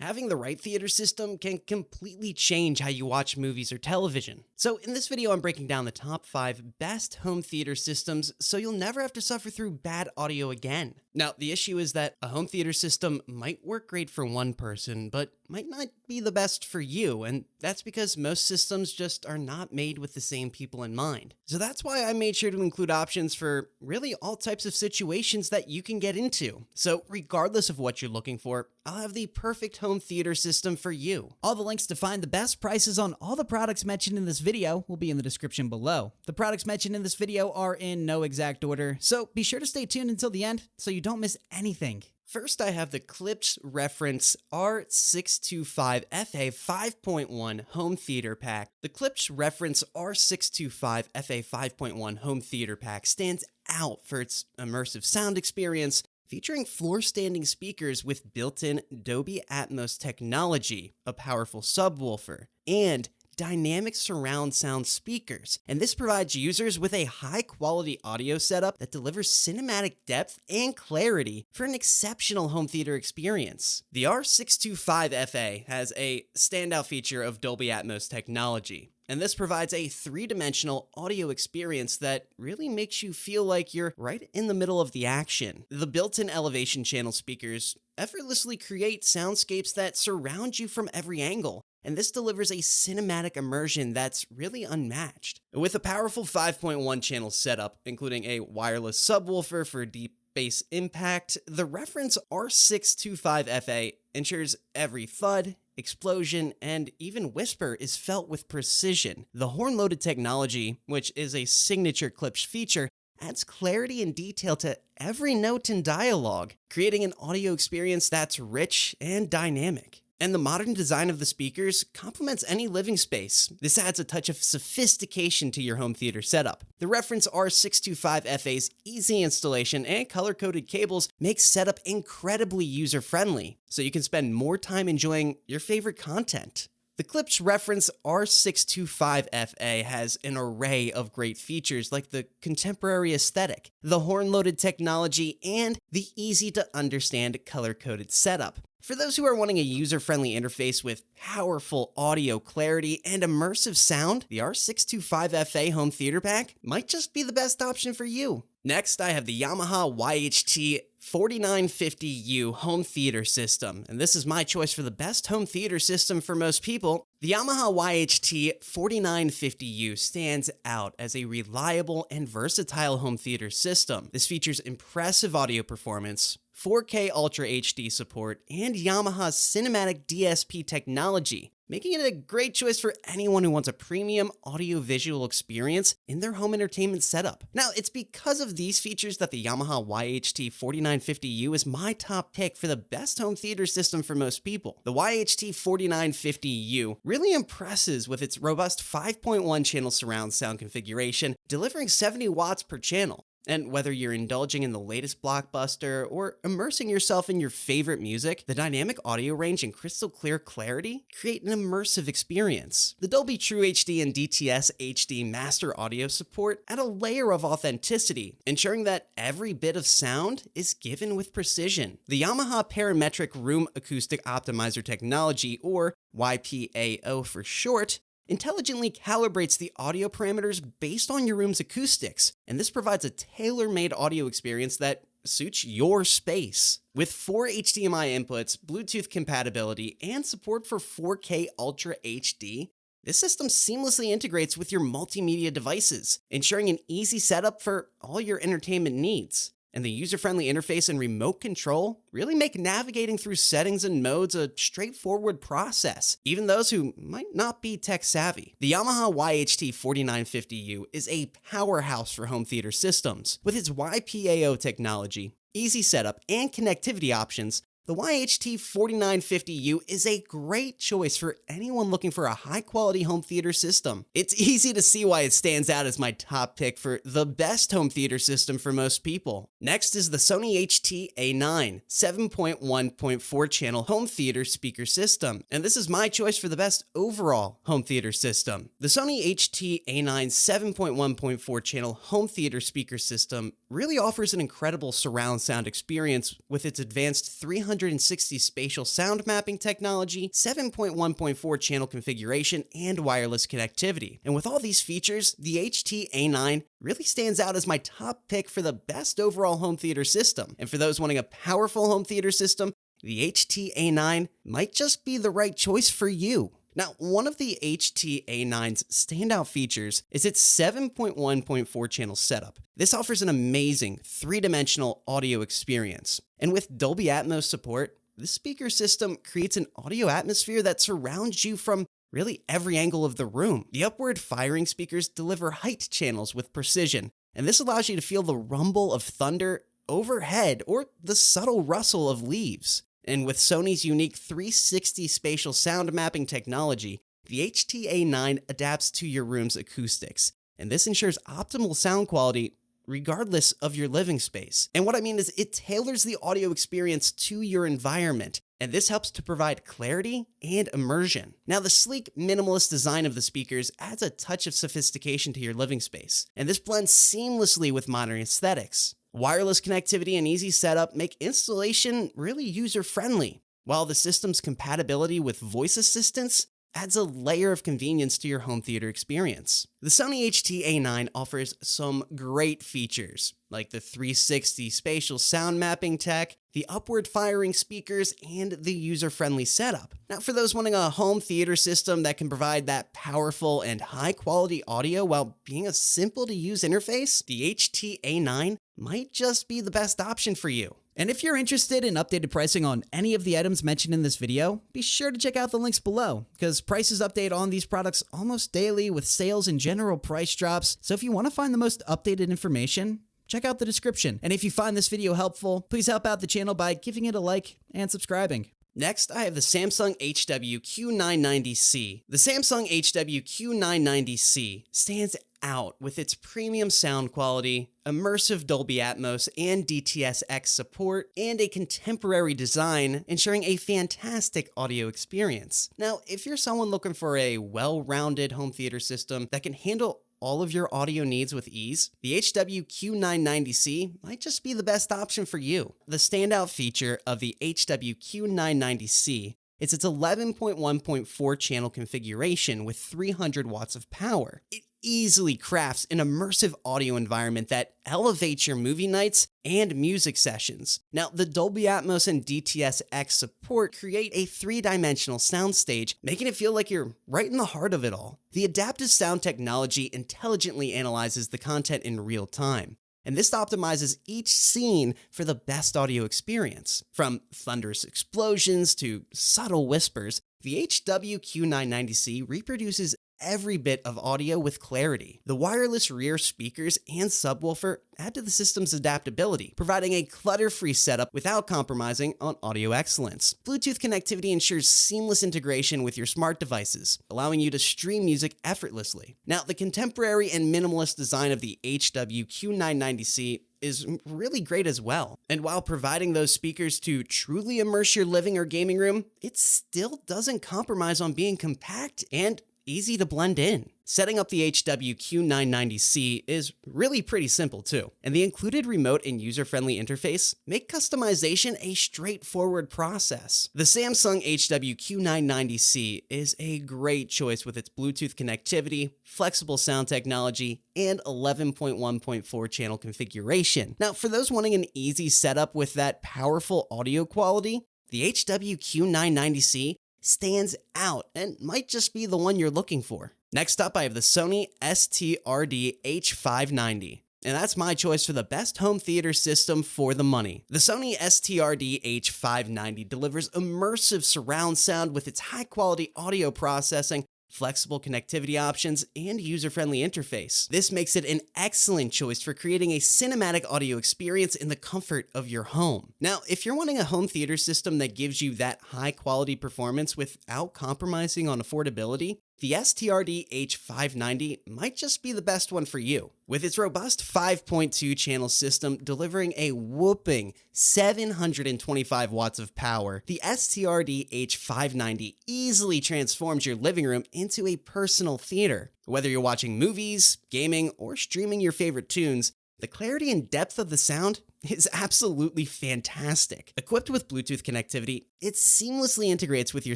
Having the right theater system can completely change how you watch movies or television. So in this video, I'm breaking down the top 5 best home theater systems so you'll never have to suffer through bad audio again. Now, the issue is that a home theater system might work great for one person, but might not be the best for you, and that's because most systems just are not made with the same people in mind. So that's why I made sure to include options for really all types of situations that you can get into. So regardless of what you're looking for, I'll have the perfect home theater system for you. All the links to find the best prices on all the products mentioned in this video will be in the description below. The products mentioned in this video are in no exact order, so be sure to stay tuned until the end so you don't miss anything. First, I have the Klipsch Reference R625FA 5.1 Home Theater Pack. The Klipsch Reference R625FA 5.1 Home Theater Pack stands out for its immersive sound experience, featuring floor-standing speakers with built-in Dolby Atmos technology, a powerful subwoofer, and dynamic surround sound speakers, and this provides users with a high-quality audio setup that delivers cinematic depth and clarity for an exceptional home theater experience. The R625FA has a standout feature of Dolby Atmos technology, and this provides a three-dimensional audio experience that really makes you feel like you're right in the middle of the action. The built-in elevation channel speakers effortlessly create soundscapes that surround you from every angle, and this delivers a cinematic immersion that's really unmatched. With a powerful 5.1 channel setup, including a wireless subwoofer for deep bass impact, the Reference R625FA ensures every thud, explosion, and even whisper is felt with precision. The horn-loaded technology, which is a signature Klipsch feature, adds clarity and detail to every note and dialogue, creating an audio experience that's rich and dynamic. And the modern design of the speakers complements any living space. This adds a touch of sophistication to your home theater setup. The Reference R625FA's easy installation and color-coded cables make setup incredibly user-friendly, so you can spend more time enjoying your favorite content. The Klipsch Reference R625FA has an array of great features like the contemporary aesthetic, the horn-loaded technology, and the easy-to-understand color-coded setup. For those who are wanting a user-friendly interface with powerful audio clarity and immersive sound, the R625FA Home Theater Pack might just be the best option for you. Next, I have the Yamaha YHT-4950U Home Theater System, and this is my choice for the best home theater system for most people. The Yamaha YHT-4950U stands out as a reliable and versatile home theater system. This features impressive audio performance, 4K Ultra HD support, and Yamaha's cinematic DSP technology, making it a great choice for anyone who wants a premium audio-visual experience in their home entertainment setup. Now, it's because of these features that the Yamaha YHT-4950U is my top pick for the best home theater system for most people. The YHT-4950U really impresses with its robust 5.1 channel surround sound configuration, delivering 70 watts per channel. And whether you're indulging in the latest blockbuster or immersing yourself in your favorite music, the dynamic audio range and crystal clear clarity create an immersive experience. The Dolby True HD and DTS HD master audio support add a layer of authenticity, ensuring that every bit of sound is given with precision. The Yamaha Parametric Room Acoustic Optimizer technology, or YPAO for short, intelligently calibrates the audio parameters based on your room's acoustics, and this provides a tailor-made audio experience that suits your space. With 4 HDMI inputs, Bluetooth compatibility, and support for 4K Ultra HD, this system seamlessly integrates with your multimedia devices, ensuring an easy setup for all your entertainment needs. And the user-friendly interface and remote control really make navigating through settings and modes a straightforward process, even those who might not be tech-savvy. The Yamaha YHT-4950U is a powerhouse for home theater systems. With its YPAO technology, easy setup, and connectivity options, the YHT-4950U is a great choice for anyone looking for a high-quality home theater system. It's easy to see why it stands out as my top pick for the best home theater system for most people. Next is the Sony HT-A9 7.1.4 channel home theater speaker system, and this is my choice for the best overall home theater system. The Sony HT-A9 7.1.4 channel home theater speaker system really offers an incredible surround sound experience with its advanced 300 360 spatial sound mapping technology, 7.1.4 channel configuration, and wireless connectivity. And with all these features, the HT-A9 really stands out as my top pick for the best overall home theater system. And for those wanting a powerful home theater system, the HT-A9 might just be the right choice for you. Now, one of the HT-A9's standout features is its 7.1.4 channel setup. This offers an amazing three-dimensional audio experience. And with Dolby Atmos support, this speaker system creates an audio atmosphere that surrounds you from really every angle of the room. The upward firing speakers deliver height channels with precision, and this allows you to feel the rumble of thunder overhead or the subtle rustle of leaves. And with Sony's unique 360 spatial sound mapping technology, the HT-A9 adapts to your room's acoustics, and this ensures optimal sound quality regardless of your living space. And what I mean is it tailors the audio experience to your environment, and this helps to provide clarity and immersion. Now, the sleek, minimalist design of the speakers adds a touch of sophistication to your living space, and this blends seamlessly with modern aesthetics. Wireless connectivity and easy setup make installation really user-friendly, while the system's compatibility with voice assistants adds a layer of convenience to your home theater experience. The Sony HT-A9 offers some great features, like the 360 spatial sound mapping tech, the upward firing speakers, and the user-friendly setup. Now, for those wanting a home theater system that can provide that powerful and high-quality audio while being a simple-to-use interface, the HT-A9 might just be the best option for you. And if you're interested in updated pricing on any of the items mentioned in this video, be sure to check out the links below, because prices update on these products almost daily with sales and general price drops. So if you want to find the most updated information, check out the description. And if you find this video helpful, please help out the channel by giving it a like and subscribing. Next, I have the Samsung HW-Q990C. The Samsung HW-Q990C stands out with its premium sound quality, immersive Dolby Atmos and DTS:X support, and a contemporary design, ensuring a fantastic audio experience. Now, if you're someone looking for a well-rounded home theater system that can handle all of your audio needs with ease, the HW-Q990C might just be the best option for you. The standout feature of the HW-Q990C is its 11.1.4 channel configuration with 300 watts of power. It easily crafts an immersive audio environment that elevates your movie nights and music sessions. Now, the Dolby Atmos and DTS:X support create a three-dimensional soundstage, making it feel like you're right in the heart of it all. The adaptive sound technology intelligently analyzes the content in real time, and this optimizes each scene for the best audio experience. From thunderous explosions to subtle whispers, the HW-Q990C reproduces every bit of audio with clarity. The wireless rear speakers and subwoofer add to the system's adaptability, providing a clutter-free setup without compromising on audio excellence. Bluetooth connectivity ensures seamless integration with your smart devices, allowing you to stream music effortlessly. Now, the contemporary and minimalist design of the HW-Q990C is really great as well. And while providing those speakers to truly immerse your living or gaming room, it still doesn't compromise on being compact and easy to blend in. Setting up the HW-Q990C is really pretty simple too, and the included remote and user-friendly interface make customization a straightforward process. The Samsung HW-Q990C is a great choice with its Bluetooth connectivity, flexible sound technology, and 11.1.4 channel configuration. Now, for those wanting an easy setup with that powerful audio quality, the HW-Q990C stands out and might just be the one you're looking for. Next up, I have the Sony STRD-H590. And that's my choice for the best home theater system for the money. The Sony STRD-H590 delivers immersive surround sound with its high-quality audio processing, flexible connectivity options, and user-friendly interface. This makes it an excellent choice for creating a cinematic audio experience in the comfort of your home. Now, if you're wanting a home theater system that gives you that high-quality performance without compromising on affordability, the STRD-H590 might just be the best one for you. With its robust 5.2 channel system delivering a whopping 725 watts of power, the STRD-H590 easily transforms your living room into a personal theater. Whether you're watching movies, gaming, or streaming your favorite tunes, The clarity and depth of the sound is absolutely fantastic. Equipped with Bluetooth connectivity, it seamlessly integrates with your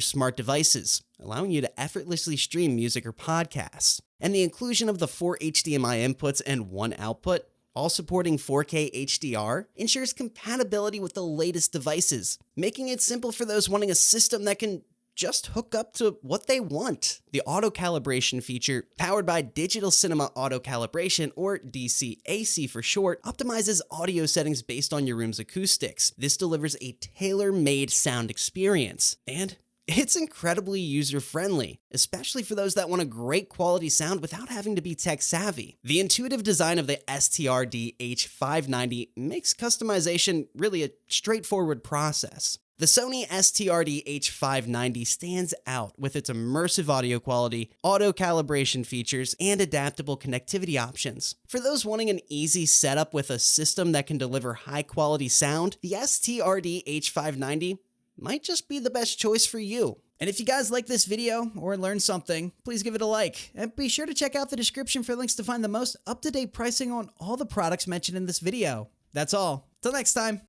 smart devices, allowing you to effortlessly stream music or podcasts. And the inclusion of the 4 HDMI inputs and 1 output, all supporting 4K HDR, ensures compatibility with the latest devices, making it simple for those wanting a system that can just hook up to what they want. The auto calibration feature, powered by Digital Cinema Auto Calibration, or DCAC for short, optimizes audio settings based on your room's acoustics. This delivers a tailor-made sound experience, and it's incredibly user-friendly, especially for those that want a great quality sound without having to be tech-savvy. The intuitive design of the STRD-H590 makes customization really a straightforward process. The Sony STRD-H590 stands out with its immersive audio quality, auto calibration features, and adaptable connectivity options. For those wanting an easy setup with a system that can deliver high-quality sound, the STRD-H590 might just be the best choice for you. And if you guys like this video or learned something, please give it a like. And be sure to check out the description for links to find the most up-to-date pricing on all the products mentioned in this video. That's all. Till next time.